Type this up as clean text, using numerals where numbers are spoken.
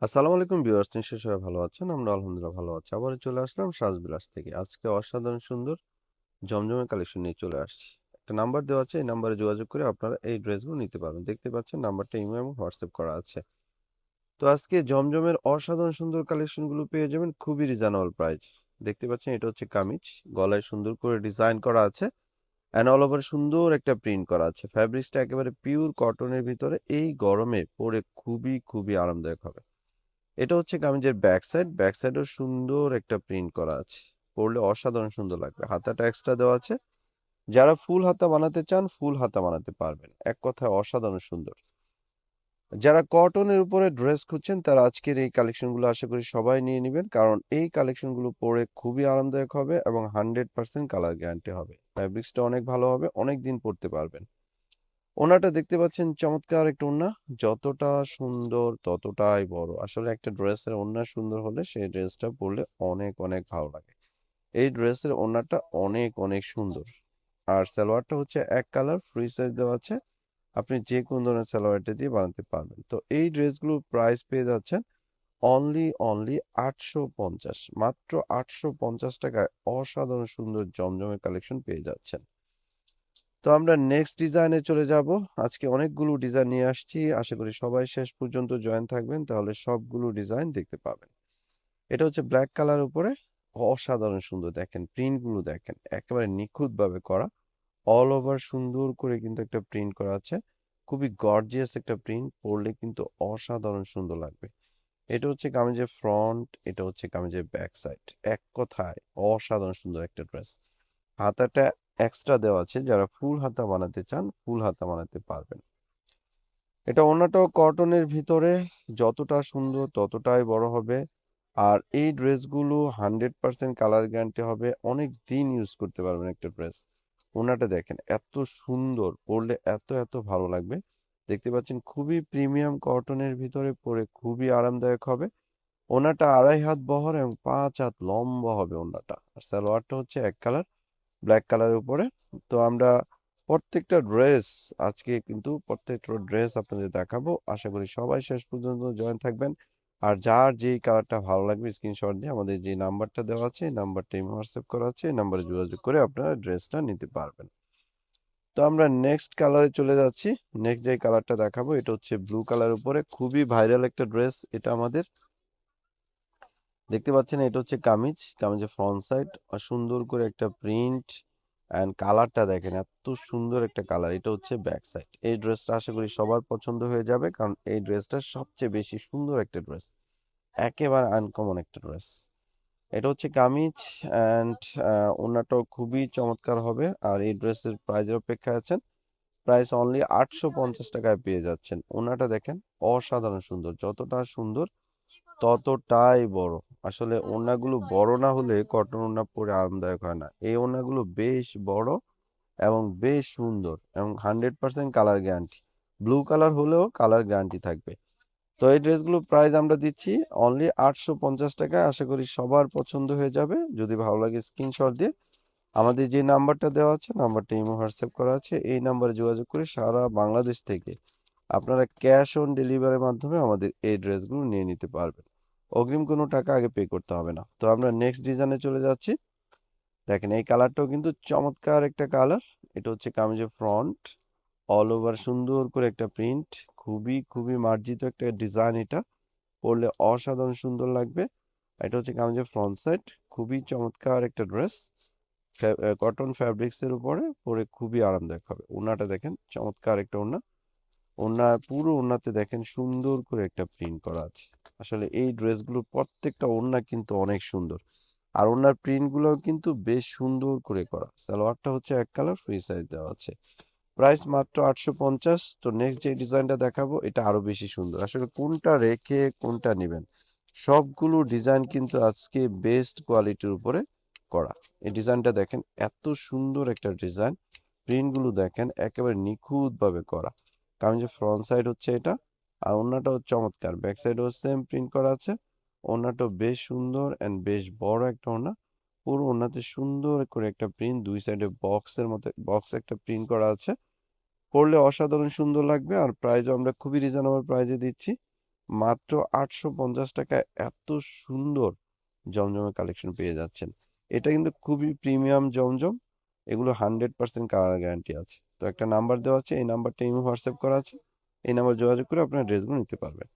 আসসালামু আলাইকুম ভিউয়ার্স, নিশ্চয়ই সবাই ভালো আছেন। আমরা আলহামদুলিল্লাহ ভালো আছি। আবারও চলে আসলাম সাজবিলাস থেকে। আজকে অসাধারণ সুন্দর জমজমের কালেকশন নিয়ে চলে আসছি। একটা নাম্বার দেওয়া আছে, এই নাম্বারে যোগাযোগ করে আপনারা এই ড্রেসগুলো নিতে পারবেন। দেখতে পাচ্ছেন নাম্বারটা ইমো এবং হোয়াটসঅ্যাপ করা আছে। তো আজকে জমজমের অসাধারণ সুন্দর কালেকশনগুলো পেয়ে যাবেন খুবই রিজনেবল প্রাইস। দেখতে পাচ্ছেন এটা হচ্ছে কামিজ, গলায় সুন্দর করে ডিজাইন করা আছে অ্যান্ড অল ওভার সুন্দর একটা প্রিন্ট করা আছে। ফ্যাব্রিক্সটা একেবারে পিওর কটনের ভিতরে, এই গরমে পরে খুবই খুবই আরামদায়ক হবে। এটা হচ্ছে কামিজের ব্যাক সাইড, ব্যাক সাইডেও সুন্দর একটা প্রিন্ট করা আছে, পরলে অসাধারণ সুন্দর লাগবে। হাতাটা এক্সট্রা দেওয়া আছে, যারা ফুল হাতা বানাতে চান ফুল হাতা বানাতে পারবেন। এক কথায় অসাধারণ সুন্দর। যারা কটনের উপরে ড্রেস খুঁজছেন তারা আজকের এই কালেকশনগুলো আশা করি সবাই নিয়ে নেবেন, কারণ এই কালেকশনগুলো পরে খুবই আরামদায়ক হবে এবং 100% কালার গ্যারান্টি হবে। ফ্যাব্রিক্সটা অনেক ভালো হবে, অনেক দিন পরতে পারবেন। ওনাটা দেখতে পাচ্ছেন চমৎকার একটা ওড়না, যতটা সুন্দর ততটাই বড়। আসলে একটা ড্রেসের ওড়না সুন্দর হলে সেই ড্রেসটা পরলে অনেক অনেক ভালো লাগে। এই ড্রেসের ওড়নাটা অনেক অনেক সুন্দর। আর সালোয়ারটা হচ্ছে এক কালার, ফ্রি সাইজ দেওয়া আছে, আপনি যে কোন ধরনের সালোয়ারটা দিয়ে বানাতে পারবেন। তো এই ড্রেসগুলো প্রাইস পেয়ে যাচ্ছেন অনলি 850, মাত্র 850 টাকায় অসাধারণ সুন্দর জমজমের কালেকশন পেয়ে যাচ্ছেন। তো আমরা নেক্সট ডিজাইনে চলে যাব। আজকে অনেকগুলো ডিজাইন নিয়ে আসছি, আশা করি সবাই শেষ পর্যন্ত জয়েন থাকবেন, তাহলে সবগুলো ডিজাইন দেখতে পাবেন। এটা হচ্ছে ব্ল্যাক কালার উপরে, অসাধারণ সুন্দর। দেখেন প্রিন্টগুলো, দেখেন একেবারে নিখুঁতভাবে করা, অল ওভার সুন্দর করে কিন্তু একটা প্রিন্ট করা আছে। খুবই গর্জিয়াস একটা প্রিন্ট, পরলে কিন্তু অসাধারণ সুন্দর লাগবে। এটা হচ্ছে কামিজের ফ্রন্ট, এটা হচ্ছে কামিজের ব্যাক সাইড। এক কথায় অসাধারণ সুন্দর একটা ড্রেস। হাতাটা এক্সট্রা দেওয়া আছে, যারা ফুল হাতা বানাতে চান ফুল হাতা বানাতে পারবেন। এটা ওড়নাটাও কটনের ভিতরে, যতটা সুন্দর ততটাই বড় হবে। আর এই ড্রেসগুলো 100% কালার গ্যারান্টি হবে, অনেক দিন ইউজ করতে পারবেন একটা ড্রেস। ওড়নাটা দেখেন এত সুন্দর, পরলে এত এত ভালো লাগবে। দেখতে পাচ্ছেন খুবই প্রিমিয়াম কটনের ভিতরে, পরে খুবই আরামদায়ক হবে। ওড়নাটা 2.5 হাত বহর এবং 5 হাত লম্বা হবে ওড়নাটা। আর সালোয়ারটা হচ্ছে এক কালার, ব্ল্যাক কালারের উপরে। তো আমরা প্রত্যেকটা ড্রেস, আজকে কিন্তু প্রত্যেকটা ড্রেস আপনাদের দেখাবো। আশা করি সবাই শেষ পর্যন্ত জয়েন থাকবেন। আর যার যেই কালারটা ভালো লাগবে স্ক্রিনশট দিয়ে আমাদের যে নাম্বারটা দেওয়া আছে, এই নাম্বারটা হোয়াটসঅ্যাপ করা আছে, এই নাম্বারে যোগাযোগ করে আপনারা ড্রেসটা নিতে পারবেন। তো আমরা নেক্সট কালারে চলে যাচ্ছি। নেক্সট যে কালারটা দেখাবো এটা হচ্ছে ব্লু কালার উপরে, খুবই ভাইরাল একটা ড্রেস এটা আমাদের। দেখতে পাচ্ছেন এটা হচ্ছে কামিজ, কামিজের ফ্রন্ট সাইড, আর সুন্দর করে একটা প্রিন্ট অ্যান্ড কালারটা দেখেন এত সুন্দর একটা কালার। এটা হচ্ছে ব্যাক সাইড। এই ড্রেসটা আশা করি সবার পছন্দ হয়ে যাবে, কারণ এই ড্রেসটা সবচেয়ে বেশি সুন্দর একটা ড্রেস, একেবারে আনকমন একটা ড্রেস। এটা হচ্ছে কামিজ অ্যান্ড ওড়নাটাও খুবই চমৎকার হবে। আর এই ড্রেসের প্রাইজের অপেক্ষায় আছেন, প্রাইস অনলি 850 টাকায় পেয়ে যাচ্ছেন। ওড়নাটা দেখেন অসাধারণ সুন্দর, যতটা সুন্দর ততটাই বড়। আসলে ওড়নাগুলো বড় না হলে কটন ওড়না পরে আরামদায়ক হয় না। এই ওড়নাগুলো বেশ বড় এবং বেশ সুন্দর এবং 100% কালার গ্যারান্টি। ব্লু কালার হলেও কালার গ্যারান্টি থাকবে। তো এই ড্রেসগুলো প্রাইস আমরা দিচ্ছি অনলি 850 টাকায়। আশা করি সবার পছন্দ হয়ে যাবে। যদি ভালো লাগে স্ক্রিনশট দিয়ে আমাদের যে নাম্বারটা দেওয়া আছে, নাম্বারটা ইমো হোয়াটসঅ্যাপ করা আছে, এই নাম্বারে যোগাযোগ করে সারা বাংলাদেশ থেকে আপনারা ক্যাশ অন ডেলিভারির মাধ্যমে আমাদের এই ড্রেসগুলো নিয়ে নিতে পারবেন। অগ্রিম কোনো টাকা আগে পে করতে হবে না। তো আমরা নেক্সট ডিজাইনে চলে যাচ্ছি। দেখেন এই কালারটাও কিন্তু চমৎকার একটা কালার। এটা হচ্ছে কামিজের ফ্রন্ট, অল ওভার সুন্দর করে একটা প্রিন্ট, খুবই খুবই মার্জিত একটা ডিজাইন। এটা পরলে অসাধারণ সুন্দর লাগবে। এটা হচ্ছে কামিজের ফ্রন্ট সাইড, খুবই চমৎকার একটা ড্রেস, কটন ফ্যাব্রিক্সের উপরে পরে খুবই আরামদায়ক হবে। ওড়নাটা দেখেন চমৎকার একটা ওড়না, ওড়নার পুরো ওড়নাতে দেখেন সুন্দর করে একটা প্রিন্ট করা আছে। আসলে এই ড্রেসগুলো প্রত্যেকটা ওড়না কিন্তু অনেক সুন্দর, আর ওড়নার প্রিন্টগুলোও কিন্তু বেশ সুন্দর করে করা। সালোয়ারটা হচ্ছে এক কালার, ফ্রি সাইজ দেওয়া আছে, প্রাইস মাত্র 850। তো নেক্সট যে ডিজাইনটা দেখাবো এটা আরো বেশি সুন্দর। আসলে কোনটা রেখে কোনটা নেবেন, সবগুলো ডিজাইন কিন্তু আজকে বেস্ট কোয়ালিটির উপরে করা। এই ডিজাইনটা দেখেন এত সুন্দর একটা ডিজাইন, প্রিন্টগুলো দেখেন একেবারে নিখুঁত ভাবে করা। কামিজের ফ্রন্ট সাইড হচ্ছে এটা, আর ওড়নাটাও চমৎকার, ব্যাক সাইডেও সেম প্রিন্ট করা আছে। ওড়নাটাও বেশ সুন্দর এন্ড বেশ বড় একটা ওড়না, পুরো ওড়নাতে সুন্দর করে একটা প্রিন্ট, দুই সাইডে বক্সের মতো বক্স একটা প্রিন্ট করা আছে, পরলে অসাধারণ সুন্দর লাগবে। আর প্রাইসও আমরা খুবই রিজনেবল প্রাইজে দিচ্ছি, মাত্র 850 টাকায় এত সুন্দর জমজমের কালেকশন পেয়ে যাচ্ছেন। এটা কিন্তু খুবই প্রিমিয়াম জমজম, এগুলো 100% কালার গ্যারান্টি আছে। তো একটা নাম্বার দেওয়া আছে, এই নাম্বারটা ইমো হোয়াটসঅ্যাপ করা আছে, এই নাম্বার যোগাযোগ করে আপনার ড্রেসগুলো নিতে পারবেন।